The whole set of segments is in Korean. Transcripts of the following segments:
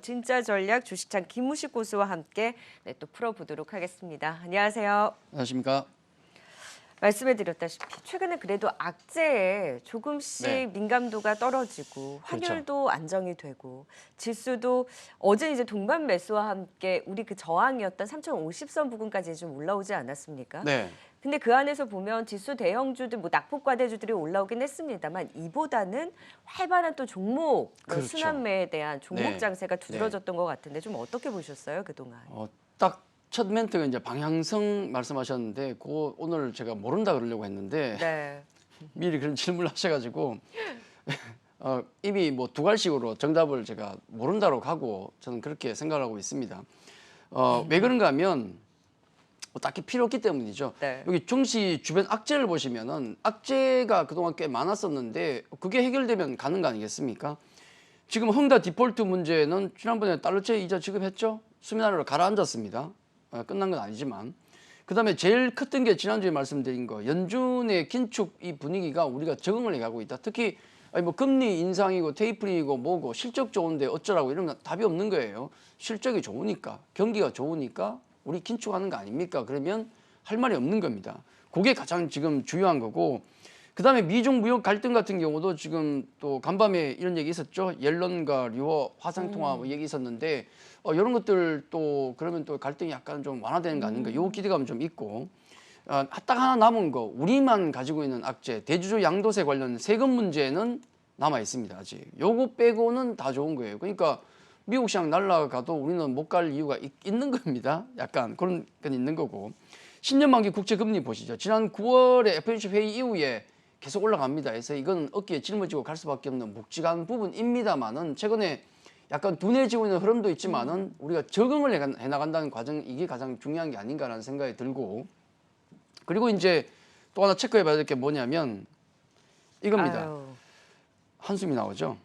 진짜 전략 주식창 김우식 고수와 함께 또 풀어보도록 하겠습니다. 안녕하세요. 안녕하십니까? 말씀해드렸다시피 최근에 그래도 악재에 조금씩 네. 민감도가 떨어지고 환율도 안정이 되고 지수도 어제 이제 동반 매수와 함께 우리 그 저항이었던 3,050선 부근까지 좀 올라오지 않았습니까? 네. 근데 그 안에서 보면 지수 대형주들, 뭐 낙폭과대주들이 올라오긴 했습니다만 이보다는 활발한 또 종목 그렇죠. 순환매에 대한 종목 네. 장세가 두드러졌던 것 같은데 좀 어떻게 보셨어요 그동안? 딱 첫 멘트가 이제 방향성 말씀하셨는데, 그거 오늘 제가 모른다 그러려고 했는데 네. 미리 그런 질문을 하셔가지고 이미 뭐 두 갈식으로 정답을 제가 모른다로 가고 저는 그렇게 생각하고 있습니다. 왜 그런가 하면 딱히 필요 없기 때문이죠. 네. 여기 증시 주변 악재를 보시면은 악재가 그동안 꽤 많았었는데 그게 해결되면 가는 거 아니겠습니까? 지금 헝다 디폴트 문제는 지난번에 달러채 이자 지급했죠? 수면 아래로 가라앉았습니다. 끝난 건 아니지만. 그다음에 제일 컸던 게 지난주에 말씀드린 거, 연준의 긴축 이 분위기가 우리가 적응을 해가고 있다. 특히 뭐 금리 인상이고 테이프링이고 뭐고 실적 좋은데 어쩌라고 이러면 답이 없는 거예요. 실적이 좋으니까, 경기가 좋으니까 우리 긴축하는 거 아닙니까? 그러면 할 말이 없는 겁니다. 그게 가장 지금 중요한 거고, 그다음에 미중 무역 갈등 같은 경우도 지금 또 간밤에 이런 얘기 있었죠. 옐런과 류어 화상통화 뭐 얘기 있었는데 이런 것들 또 그러면 또 갈등이 약간 좀 완화되는 거 아닌가, 요 기대감은 좀 있고, 딱 하나 남은 거, 우리만 가지고 있는 악재, 대주주 양도세 관련 세금 문제는 남아 있습니다. 아직 요거 빼고는 다 좋은 거예요. 그러니까 미국 시장 날아가도 우리는 못 갈 이유가 있는 겁니다. 약간 그런 건 있는 거고, 10년 만기 국채 금리 보시죠. 지난 9월에 FOMC 회의 이후에 계속 올라갑니다. 그래서 이건 어깨에 짊어지고 갈 수밖에 없는 묵직한 부분입니다만은, 최근에 약간 둔해지고 있는 흐름도 있지만은 우리가 적응을 해 나간다는 과정, 이게 가장 중요한 게 아닌가라는 생각이 들고, 그리고 이제 또 하나 체크해 봐야 될 게 뭐냐면 이겁니다. 아유, 한숨이 나오죠.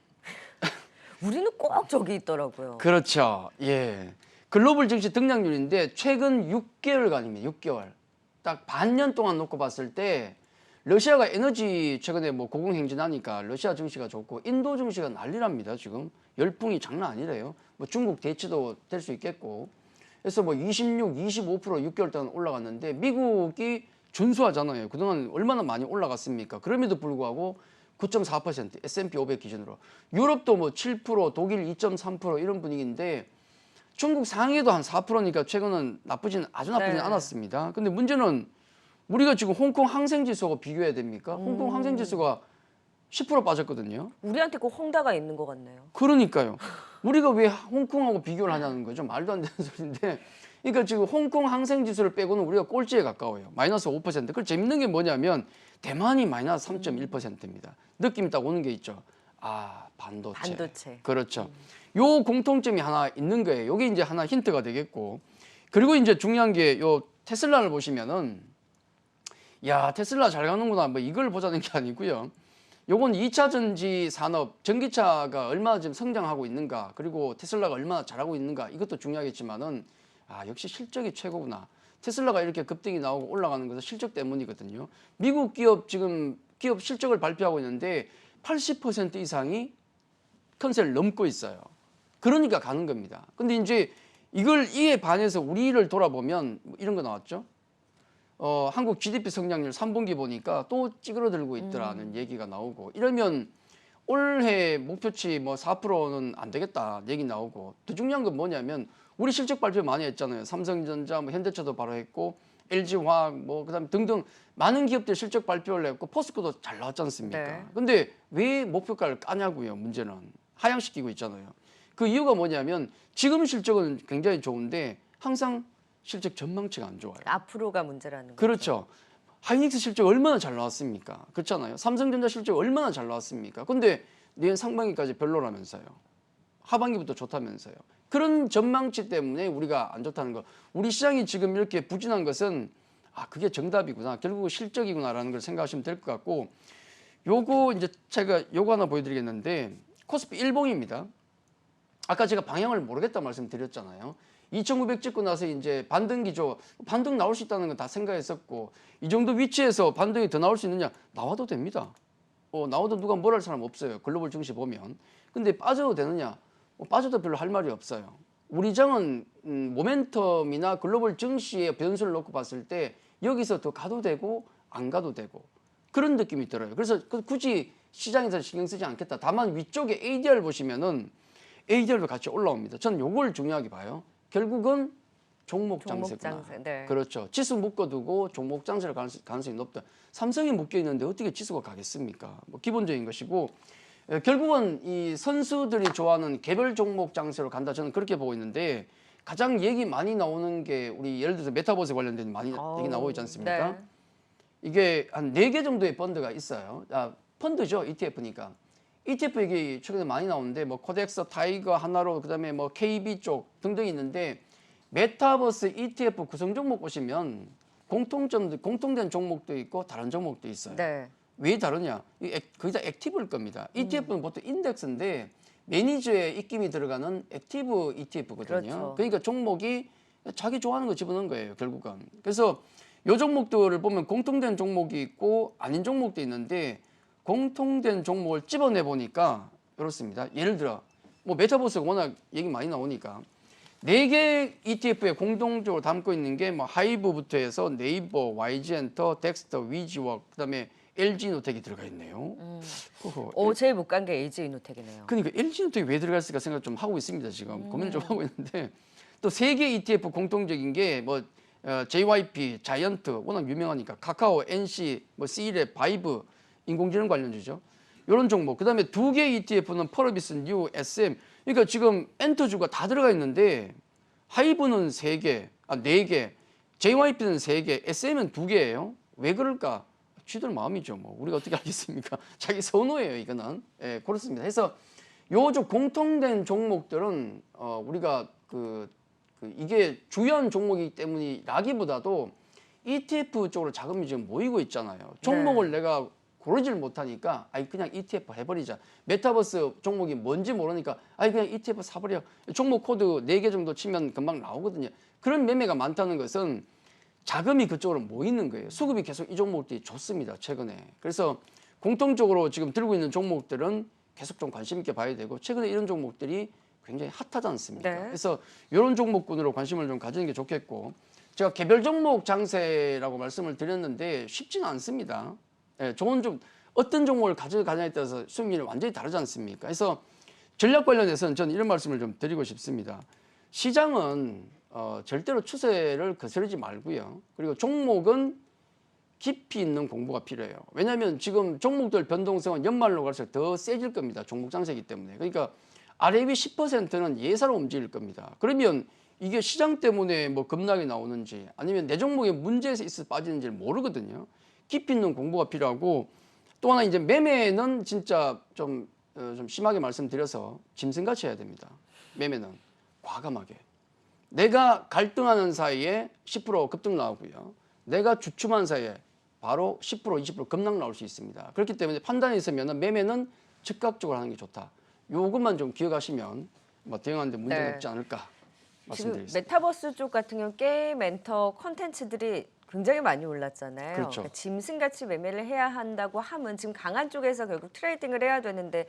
우리는 꼭 저기 있더라고요. 그렇죠. 예. 글로벌 증시 등락률인데 최근 6개월간입니다. 6개월. 딱 반년 동안 놓고 봤을 때 러시아가 에너지 최근에 뭐 고공행진하니까 러시아 증시가 좋고, 인도 증시가 난리랍니다. 지금 열풍이 장난 아니래요. 뭐 중국 대치도 될 수 있겠고. 그래서 뭐 26, 25% 6개월 동안 올라갔는데 미국이 준수하잖아요. 그동안 얼마나 많이 올라갔습니까? 그럼에도 불구하고 9.4% S&P 500 기준으로. 유럽도 뭐 7%, 독일 2.3% 이런 분위기인데 중국 상해도 한 4%니까 최근은 아주 나쁘진 네. 않았습니다. 근데 문제는 우리가 지금 홍콩 항생지수하고 비교해야 됩니까? 홍콩 항생지수가 10% 빠졌거든요. 우리한테 꼭 홍다가 있는 것 같네요. 그러니까요. 우리가 왜 홍콩하고 비교를 하냐는 거죠. 말도 안 되는 소리인데. 그러니까 지금 홍콩 항생지수를 빼고는 우리가 꼴찌에 가까워요. 마이너스 5%. 그 재밌는 게 뭐냐면 대만이 마이너스 3.1%입니다. 느낌이 딱 오는 게 있죠. 반도체. 그렇죠. 요 공통점이 하나 있는 거예요. 이게 이제 하나 힌트가 되겠고. 그리고 이제 중요한 게 요 테슬라를 보시면은, 야, 테슬라 잘 가는구나, 뭐 이걸 보자는 게 아니고요. 요건 2차 전지 산업, 전기차가 얼마나 지금 성장하고 있는가, 그리고 테슬라가 얼마나 잘하고 있는가, 이것도 중요하겠지만은 역시 실적이 최고구나. 테슬라가 이렇게 급등이 나오고 올라가는 것은 실적 때문이거든요. 미국 기업 지금 기업 실적을 발표하고 있는데 80% 이상이 컨센을 넘고 있어요. 그러니까 가는 겁니다. 근데 이제 이에 반해서 우리를 돌아보면 이런 거 나왔죠. 한국 GDP 성장률 3분기 보니까 또 찌그러들고 있더라는 얘기가 나오고, 이러면 올해 목표치 뭐 4%는 안 되겠다 얘기 나오고, 더 중요한 건 뭐냐면 우리 실적 발표 많이 했잖아요. 삼성전자, 뭐 현대차도 바로 했고, LG화학, 뭐 그다음 등등 많은 기업들 실적 발표를 했고, 포스코도 잘 나왔지 않습니까? 네. 근데 왜 목표가를 까냐고요. 문제는 하향시키고 있잖아요. 그 이유가 뭐냐면 지금 실적은 굉장히 좋은데 항상 실적 전망치가 안 좋아요. 앞으로가 문제라는 거죠. 그렇죠. 하이닉스 실적 얼마나 잘 나왔습니까? 그렇잖아요. 삼성전자 실적 얼마나 잘 나왔습니까? 근데 내년 상반기까지 별로라면서요. 하반기부터 좋다면서요. 그런 전망치 때문에 우리가 안 좋다는 거. 우리 시장이 지금 이렇게 부진한 것은 그게 정답이구나, 결국 실적이구나라는 걸 생각하시면 될 것 같고, 요거 이제 제가 요거 하나 보여드리겠는데, 코스피 일봉입니다. 아까 제가 방향을 모르겠다 말씀드렸잖아요. 2,900 찍고 나서 이제 반등 기조, 반등 나올 수 있다는 건 다 생각했었고, 이 정도 위치에서 반등이 더 나올 수 있느냐? 나와도 됩니다. 나와도 누가 뭘 할 사람 없어요. 글로벌 증시 보면. 근데 빠져도 되느냐? 빠져도 별로 할 말이 없어요. 우리 장은 모멘텀이나 글로벌 증시의 변수를 놓고 봤을 때 여기서 더 가도 되고 안 가도 되고 그런 느낌이 들어요. 그래서 굳이 시장에서 신경 쓰지 않겠다. 다만 위쪽에 ADR 보시면은 ADR도 같이 올라옵니다. 저는 요걸 중요하게 봐요. 결국은 종목 장세구나. 네. 그렇죠. 지수 묶어두고 종목 장세를 가능성이 높다. 삼성이 묶여 있는데 어떻게 지수가 가겠습니까? 뭐 기본적인 것이고 결국은 이 선수들이 좋아하는 개별 종목 장세로 간다. 저는 그렇게 보고 있는데 가장 얘기 많이 나오는 게 우리 예를 들어서 메타버스 관련된 많이 얘기 나오고 있지 않습니까? 네. 이게 한 4개 정도의 펀드가 있어요. 펀드죠. ETF니까. ETF 얘기 최근에 많이 나오는데 뭐 코덱스, 타이거, 하나로 그다음에 뭐 KB 쪽 등등 있는데 메타버스 ETF 구성 종목 보시면 공통된 종목도 있고 다른 종목도 있어요. 네. 왜 다르냐? 거의 다 액티브일 겁니다. ETF는 보통 인덱스인데 매니저의 입김이 들어가는 액티브 ETF거든요. 그렇죠. 그러니까 종목이 자기 좋아하는 거 집어넣은 거예요, 결국은. 그래서 요 종목들을 보면 공통된 종목이 있고 아닌 종목도 있는데 공통된 종목을 집어내 보니까 이렇습니다. 예를 들어 뭐 메타버스가 워낙 얘기 많이 나오니까 4개 ETF에 공동적으로 담고 있는 게 뭐 하이브부터 해서 네이버, YG엔터, 덱스터, 위지워크, 그다음에 LG노텍이 들어가 있네요. 제일 못 간 게 LG이노텍이네요. 그러니까 LG노텍이 왜 들어갔을까 생각 좀 하고 있습니다. 지금 고민을 좀 하고 있는데 또 3개 ETF 공통적인 게 뭐 JYP, 자이언트 워낙 유명하니까 카카오, NC, 뭐 C랩, 바이브 인공지능 관련주죠. 이런 종목. 그다음에 2개 ETF는 펄어비스, 뉴, SM. 그러니까 지금 엔터주가 다 들어가 있는데 하이브는 3개, 4개, JYP는 3개, SM은 2개예요. 왜 그럴까? 쥐들 마음이죠. 뭐 우리가 어떻게 알겠습니까? 자기 선호예요, 이거는. 예, 그렇습니다. 그래서 요쪽 공통된 종목들은 우리가 이게 주요한 종목이기 때문이라기보다도 ETF 쪽으로 자금이 지금 모이고 있잖아요. 종목을 내가 고르질 못하니까 그냥 ETF 해버리자. 메타버스 종목이 뭔지 모르니까 그냥 ETF 사버려. 종목 코드 4개 정도 치면 금방 나오거든요. 그런 매매가 많다는 것은 자금이 그쪽으로 모이는 거예요. 수급이 계속 이 종목들이 좋습니다. 최근에. 그래서 공통적으로 지금 들고 있는 종목들은 계속 좀 관심 있게 봐야 되고 최근에 이런 종목들이 굉장히 핫하지 않습니까? 네. 그래서 이런 종목군으로 관심을 좀 가지는 게 좋겠고 제가 개별 종목 장세라고 말씀을 드렸는데 쉽지는 않습니다. 예, 어떤 종목을 가져가냐에 따라서 수익률이 완전히 다르지 않습니까? 그래서 전략 관련해서는 저는 이런 말씀을 좀 드리고 싶습니다. 시장은 절대로 추세를 거스르지 말고요. 그리고 종목은 깊이 있는 공부가 필요해요. 왜냐하면 지금 종목들 변동성은 연말로 갈수록 더 세질 겁니다. 종목 장세이기 때문에. 그러니까 RAB 10%는 예사로 움직일 겁니다. 그러면 이게 시장 때문에 뭐 급락이 나오는지 아니면 내 종목에 문제에서 있어 빠지는지를 모르거든요. 깊이 있는 공부가 필요하고 또 하나 이제 매매는 진짜 좀 심하게 말씀드려서 짐승같이 해야 됩니다. 매매는 과감하게. 내가 갈등하는 사이에 10% 급등 나오고요. 내가 주춤한 사이에 바로 10%, 20% 급락 나올 수 있습니다. 그렇기 때문에 판단이 있으면 매매는 즉각적으로 하는 게 좋다. 요것만 좀 기억하시면 뭐 대응하는데 문제가 없지 않을까 지금 말씀드리겠습니다. 메타버스 쪽 같은 경우 게임 엔터 콘텐츠들이 굉장히 많이 올랐잖아요. 그렇죠. 그러니까 짐승같이 매매를 해야 한다고 하면 지금 강한 쪽에서 결국 트레이딩을 해야 되는데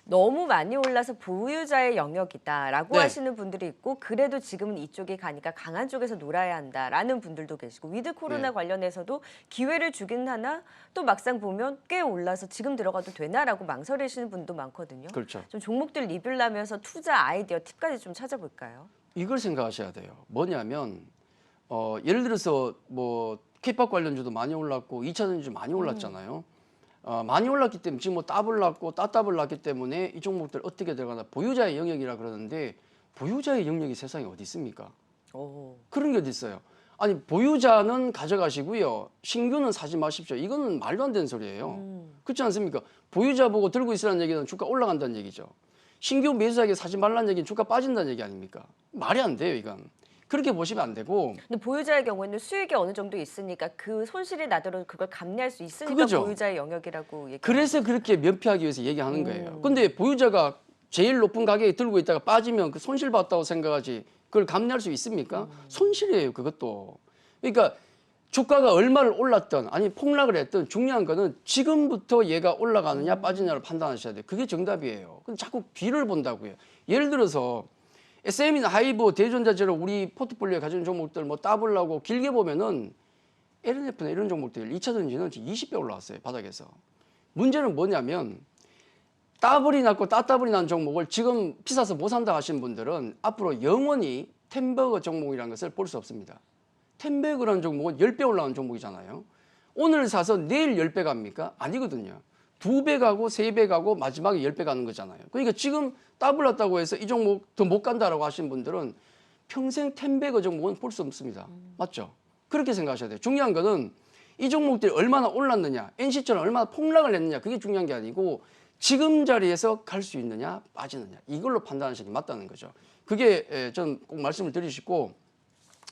너무 많이 올라서 보유자의 영역이다라고 네. 하시는 분들이 있고 그래도 지금은 이쪽이 가니까 강한 쪽에서 놀아야 한다라는 분들도 계시고 위드 코로나 네. 관련해서도 기회를 주긴 하나 또 막상 보면 꽤 올라서 지금 들어가도 되나라고 망설이시는 분도 많거든요. 그렇죠. 좀 종목들 리뷰를 하면서 투자 아이디어 팁까지 좀 찾아볼까요? 이걸 생각하셔야 돼요. 뭐냐면 예를 들어서 뭐 K팝 관련주도 많이 올랐고 2차전지 많이 올랐잖아요. 많이 올랐기 때문에 지금 뭐 더블 났고 따더블 났기 때문에 이 종목들 어떻게 들어가나 보유자의 영역이라 그러는데 보유자의 영역이 세상에 어디 있습니까? 그런 게 어디 있어요? 아니 보유자는 가져가시고요. 신규는 사지 마십시오. 이거는 말도 안 되는 소리예요. 그렇지 않습니까? 보유자 보고 들고 있으라는 얘기는 주가 올라간다는 얘기죠. 신규 매수하게 사지 말라는 얘기는 주가 빠진다는 얘기 아닙니까? 말이 안 돼요, 이건. 그렇게 보시면 안 되고. 근데 보유자의 경우에는 수익이 어느 정도 있으니까 그 손실이 나더라도 그걸 감내할 수 있으니까 그거죠. 보유자의 영역이라고 얘기해요. 그래서 그렇게 면피하기 위해서 얘기하는 거예요. 근데 보유자가 제일 높은 가격에 들고 있다가 빠지면 그 손실 봤다고 생각하지 그걸 감내할 수 있습니까? 손실이에요, 그것도. 그러니까 주가가 얼마를 올랐든 아니 폭락을 했든 중요한 거는 지금부터 얘가 올라가느냐 빠지느냐를 판단하셔야 돼요. 그게 정답이에요. 근데 자꾸 뒤를 본다고요. 예를 들어서 SM이나 하이브, 대전자재로 우리 포트폴리오에 가진 종목들 뭐 따블라고 길게 보면은 LNF나 이런 종목들 2차 전지는 20배 올라왔어요, 바닥에서. 문제는 뭐냐면 따블이 났고 따따블이 난 종목을 지금 비싸서 못 산다 하시는 분들은 앞으로 영원히 템버거 종목이라는 것을 볼 수 없습니다. 템버거라는 종목은 10배 올라온 종목이잖아요. 오늘 사서 내일 10배 갑니까? 아니거든요. 2배 가고 3배 가고 마지막에 10배 가는 거잖아요. 그러니까 지금 따블 났다고 해서 이 종목 더 못 간다라고 하시는 분들은 평생 템버거 종목은 볼 수 없습니다. 맞죠? 그렇게 생각하셔야 돼요. 중요한 거는 이 종목들이 얼마나 올랐느냐, NC처럼 얼마나 폭락을 했느냐, 그게 중요한 게 아니고 지금 자리에서 갈 수 있느냐 빠지느냐 이걸로 판단하시는 게 맞다는 거죠. 그게 전 꼭 말씀을 드리시고,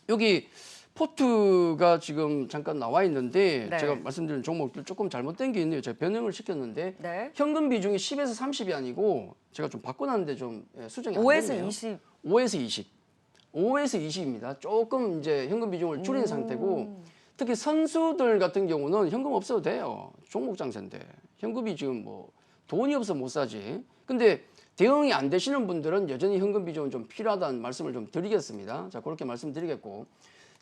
여기 포트가 지금 잠깐 나와 있는데 네. 제가 말씀드린 종목들 조금 잘못된 게 있네요. 제가 변형을 시켰는데 네. 현금 비중이 10에서 30이 아니고 제가 좀 바꿔놨는데 좀 수정이 안 5에서 됐네요. 20. 5에서 20. 5에서 20입니다. 조금 이제 현금 비중을 줄인 상태고, 특히 선수들 같은 경우는 현금 없어도 돼요. 종목 장세인데 현금이 지금 뭐 돈이 없어 못 사지. 근데 대응이 안 되시는 분들은 여전히 현금 비중은 좀 필요하다는 말씀을 좀 드리겠습니다. 자, 그렇게 말씀드리겠고,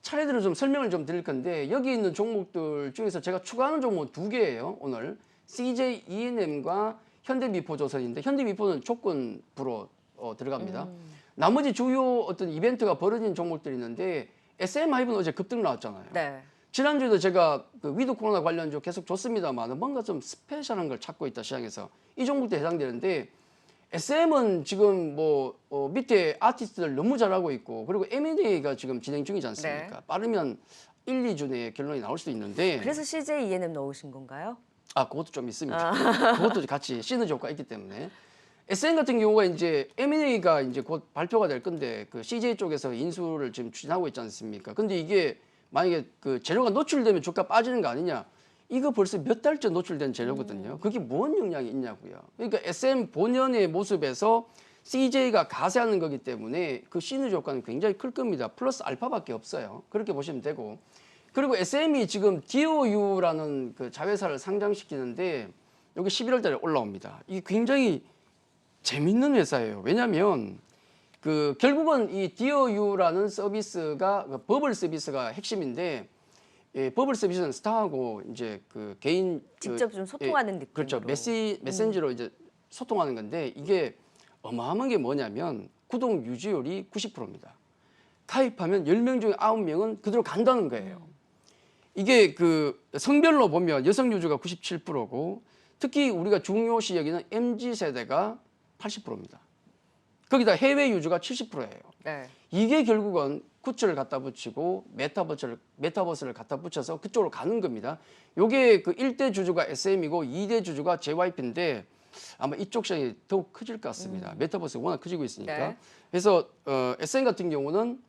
차례대로 좀 설명을 좀 드릴 건데, 여기 있는 종목들 중에서 제가 추가하는 종목은 2개예요. 오늘 CJ ENM과 현대미포조선인데, 현대미포는 조건부로 들어갑니다. 나머지 주요 어떤 이벤트가 벌어진 종목들이 있는데, SM하이브는 어제 급등 나왔잖아요. 네. 지난주에도 제가 그 위드 코로나 관련주 계속 줬습니다만 뭔가 좀 스페셜한 걸 찾고 있다 시장에서 이 종목도 해당되는데, SM은 지금 뭐 밑에 아티스트들 너무 잘하고 있고, 그리고 M&A가 지금 진행 중이지 않습니까? 네. 빠르면 1, 2주 내에 결론이 나올 수도 있는데, 그래서 CJ ENM 넣으신 건가요? 그것도 좀 있습니다. 그것도 같이 시너지 효과가 있기 때문에. SM 같은 경우가 이제 M&A가 이제 곧 발표가 될 건데, 그 CJ 쪽에서 인수를 지금 추진하고 있지 않습니까? 근데 이게 만약에 그 재료가 노출되면 주가 빠지는 거 아니냐? 이거 벌써 몇 달째 노출된 재료거든요. 그게 뭔 영향이 있냐고요. 그러니까 SM 본연의 모습에서 CJ가 가세하는 거기 때문에 그 시너지 효과는 굉장히 클 겁니다. 플러스 알파밖에 없어요. 그렇게 보시면 되고, 그리고 SM이 지금 DOU라는 그 자회사를 상장시키는데 여기 11월 달에 올라옵니다. 이게 굉장히 재밌는 회사예요. 왜냐하면 그 결국은 이 DOU라는 서비스가 그 버블 서비스가 핵심인데, 버블 서비스는 스타하고 이제 그 개인 직접 좀 소통하는 느낌으로. 그렇죠. 메신저로 이제 소통하는 건데, 이게 어마어마한 게 뭐냐면 구독 유지율이 90%입니다. 가입하면 10명 중에 9명은 그대로 간다는 거예요. 이게 그 성별로 보면 여성 유저가 97%고, 특히 우리가 중요시 여기는 MZ세대가 80%입니다. 거기다 해외 유저가 70%예요. 네. 이게 결국은 구츠를 갖다 붙이고 메타버스를 갖다 붙여서 그쪽으로 가는 겁니다. 요게 그 1대 주주가 SM이고 2대 주주가 JYP인데 아마 이쪽 시장이 더욱 커질 것 같습니다. 메타버스가 워낙 커지고 있으니까. 네. 그래서 SM 같은 경우는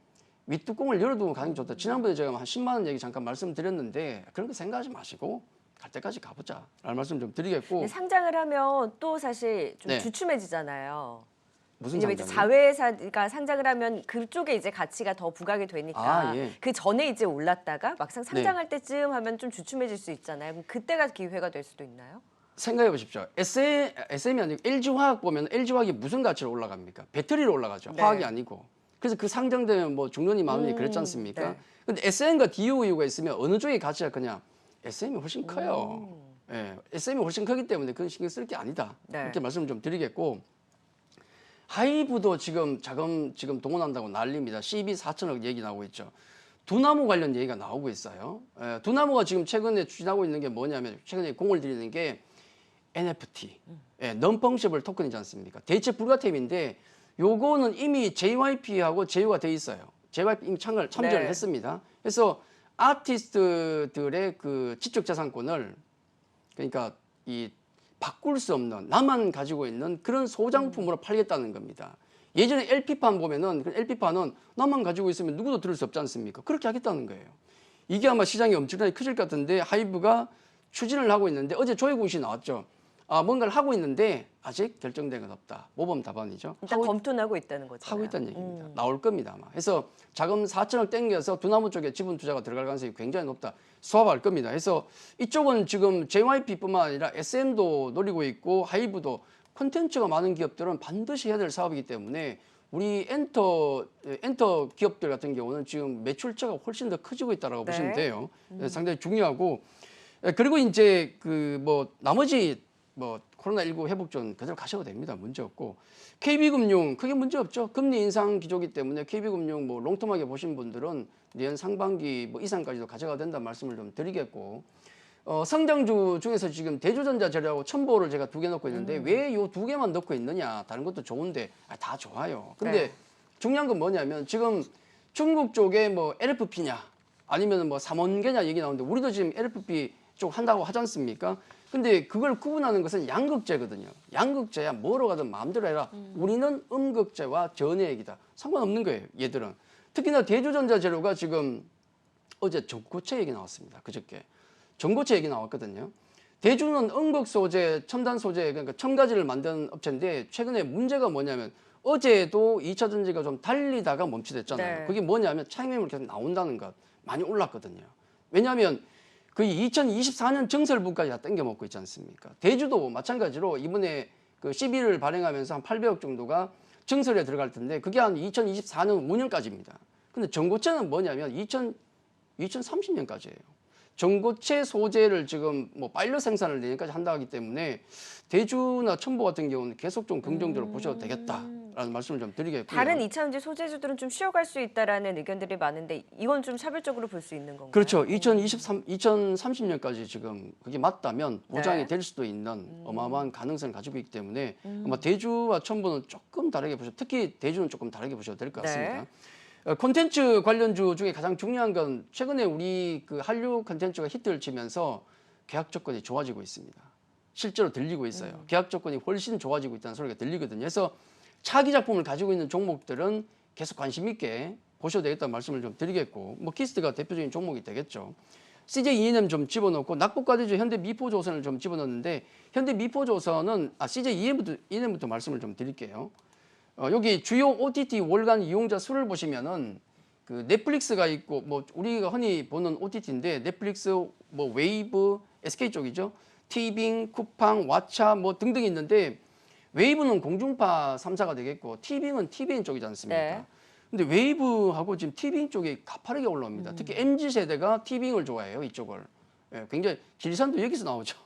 윗뚜껑을 열어두고 가는 게 좋다. 지난번에 제가 한 10만 원 얘기 잠깐 말씀드렸는데, 그런 거 생각하지 마시고 갈 때까지 가보자 라는 말씀 좀 드리겠고. 근데 상장을 하면 또 사실 좀 네. 주춤해지잖아요. 무슨 왜냐면 이제 상장이요? 자회사가 상장을 하면 그쪽에 이제 가치가 더 부각이 되니까 예. 그 전에 이제 올랐다가 막상 상장할 때쯤 하면 좀 주춤해질 수 있잖아요. 그럼 그때가 기회가 될 수도 있나요? 생각해 보십시오. SM이 아니고 LG화학 보면 LG화학이 무슨 가치로 올라갑니까? 배터리로 올라가죠. 네. 화학이 아니고. 그래서 그 상장되면 뭐 중론이 많으니 그랬지 않습니까? 네. 근데 SM과 DOU가 있으면 어느 쪽의 가치가 그냥 SM이 훨씬 커요. 예, SM이 훨씬 크기 때문에 그건 신경 쓸 게 아니다. 네. 이렇게 말씀을 좀 드리겠고, 하이브도 지금 자금 지금 동원한다고 난립니다. CB 4천억 얘기 나오고 있죠. 두나무 관련 얘기가 나오고 있어요. 두나무가 지금 최근에 추진하고 있는 게 뭐냐면, 최근에 공을 들이는 게 NFT, non-fungible 토큰이지 않습니까? 대체 불가템인데, 요거는 이미 JYP하고 제휴가 돼 있어요. JYP 이미 참여를 네. 했습니다. 그래서 아티스트들의 그 지적재산권을, 그러니까 이 바꿀 수 없는, 나만 가지고 있는 그런 소장품으로 팔겠다는 겁니다. 예전에 LP판 보면은 그 LP판은 나만 가지고 있으면 누구도 들을 수 없지 않습니까? 그렇게 하겠다는 거예요. 이게 아마 시장이 엄청나게 커질 것 같은데, 하이브가 추진을 하고 있는데, 어제 조혜군 씨 나왔죠. 뭔가를 하고 있는데 아직 결정된 건 없다. 모범 답안이죠. 일단 검토는 하고 있다는 거죠. 하고 있다는 얘기입니다. 나올 겁니다 아마. 그래서 자금 4천억 땡겨서 두나무 쪽에 지분 투자가 들어갈 가능성이 굉장히 높다. 수합할 겁니다. 그래서 이쪽은 지금 JYP뿐만 아니라 SM도 노리고 있고 하이브도 콘텐츠가 많은 기업들은 반드시 해야 될 사업이기 때문에 우리 엔터 기업들 같은 경우는 지금 매출자가 훨씬 더 커지고 있다라고 네. 보시면 돼요. 상당히 중요하고 그리고 이제 그 뭐 나머지 뭐 코로나19 회복전 그대로 가셔도 됩니다. 문제 없고 KB금융 크게 문제 없죠. 금리 인상 기조기 때문에 KB금융 뭐 롱텀하게 보신 분들은 내년 상반기 뭐 이상까지도 가져가야 된다는 말씀을 좀 드리겠고 성장주 중에서 지금 대주전자 재료하고 첨보를 제가 2개 넣고 있는데 왜 요 2개만 넣고 있느냐? 다른 것도 좋은데 다 좋아요. 근데 네. 중요한 건 뭐냐면 지금 중국 쪽에 뭐 LFP냐 아니면 뭐 삼원계냐 얘기 나오는데 우리도 지금 LFP 쪽 한다고 하지 않습니까? 근데 그걸 구분하는 것은 양극재거든요. 양극재야 뭐로 가든 마음대로 해라. 우리는 음극재와 전해액이다. 상관없는 거예요. 얘들은. 특히나 대주전자 재료가 지금 어제 전고체 얘기 나왔습니다. 그저께. 전고체 얘기 나왔거든요. 대주는 음극 소재, 첨단 소재, 그러니까 첨가지를 만드는 업체인데 최근에 문제가 뭐냐면 어제도 2차 전지가 좀 달리다가 멈추됐잖아요. 네. 그게 뭐냐면 차익 매물 계속 나온다는 것. 많이 올랐거든요. 왜냐하면 거의 2024년 정설분까지 다 땡겨 먹고 있지 않습니까? 대주도 마찬가지로 이번에 그 12를 발행하면서 한 800억 정도가 정설에 들어갈 텐데 그게 한 2024년 5년까지입니다. 근데 전고체는 뭐냐면 2030년까지예요. 전고체 소재를 지금 뭐 파일럿 생산을 내년까지 한다 하기 때문에 대주나 첨보 같은 경우는 계속 좀 긍정적으로 보셔도 되겠다라는 말씀을 좀 드리겠고요. 다른 2차전지 소재주들은 좀 쉬어갈 수 있다라는 의견들이 많은데 이건 좀 차별적으로 볼 수 있는 건가요? 그렇죠. 2030년까지 지금 그게 맞다면 보장이 네. 될 수도 있는 어마어마한 가능성을 가지고 있기 때문에 아마 대주와 첨보는 조금 다르게 보셔. 특히 대주는 조금 다르게 보셔도 될 것 같습니다. 네. 콘텐츠 관련주 중에 가장 중요한 건 최근에 우리 그 한류 콘텐츠가 히트를 치면서 계약 조건이 좋아지고 있습니다. 실제로 들리고 있어요. 계약 조건이 훨씬 좋아지고 있다는 소리가 들리거든요. 그래서 차기 작품을 가지고 있는 종목들은 계속 관심 있게 보셔도 되겠다는 말씀을 좀 드리겠고 뭐 키스트가 대표적인 종목이 되겠죠. CJ E&M 좀 집어넣고 낙폭과대주 현대미포조선을 좀 집어넣는데 현대미포조선은 CJ E&M부터 말씀을 좀 드릴게요. 여기 주요 OTT 월간 이용자 수를 보시면은 그 넷플릭스가 있고 뭐 우리가 흔히 보는 OTT인데 넷플릭스, 뭐 웨이브, SK 쪽이죠. 티빙, 쿠팡, 왓챠 뭐 등등 있는데 웨이브는 공중파 3사가 되겠고 티빙은 TVN 쪽이지 않습니까? 네. 근데 웨이브하고 지금 티빙 쪽이 가파르게 올라옵니다. 특히 MZ 세대가 티빙을 좋아해요, 이쪽을. 예, 굉장히 지리산도 여기서 나오죠.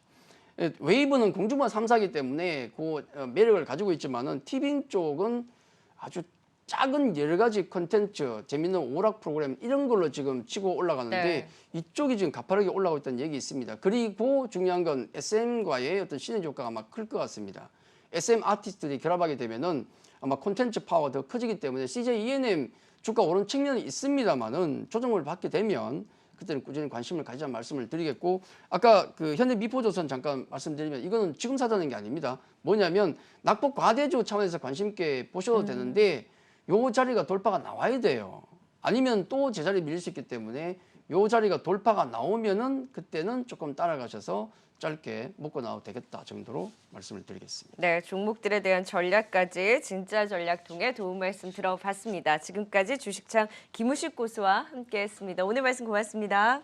예, 웨이브는 공중파 3사이기 때문에 그 매력을 가지고 있지만은 티빙 쪽은 아주 작은 여러 가지 컨텐츠, 재밌는 오락 프로그램 이런 걸로 지금 치고 올라가는데 네. 이쪽이 지금 가파르게 올라가고 있다는 얘기 있습니다. 그리고 중요한 건 SM과의 어떤 시너지 효과가 아마 클 것 같습니다. SM 아티스트들이 결합하게 되면은 아마 콘텐츠 파워가 더 커지기 때문에 CJ E&M 주가 오른 측면이 있습니다만은 조정을 받게 되면 그때는 꾸준히 관심을 가지자는 말씀을 드리겠고 아까 그 현대미포조선 잠깐 말씀드리면 이거는 지금 사자는 게 아닙니다. 뭐냐면 낙폭 과대주 차원에서 관심 있게 보셔도 되는데 요 자리가 돌파가 나와야 돼요. 아니면 또 제자리 밀릴 수 있기 때문에 요 자리가 돌파가 나오면은 그때는 조금 따라가셔서 짧게 먹고 나와도 되겠다 정도로 말씀을 드리겠습니다. 네, 종목들에 대한 전략까지 진짜 전략 통해 도움 말씀 들어봤습니다. 지금까지 주식창 김우식 고수와 함께했습니다. 오늘 말씀 고맙습니다.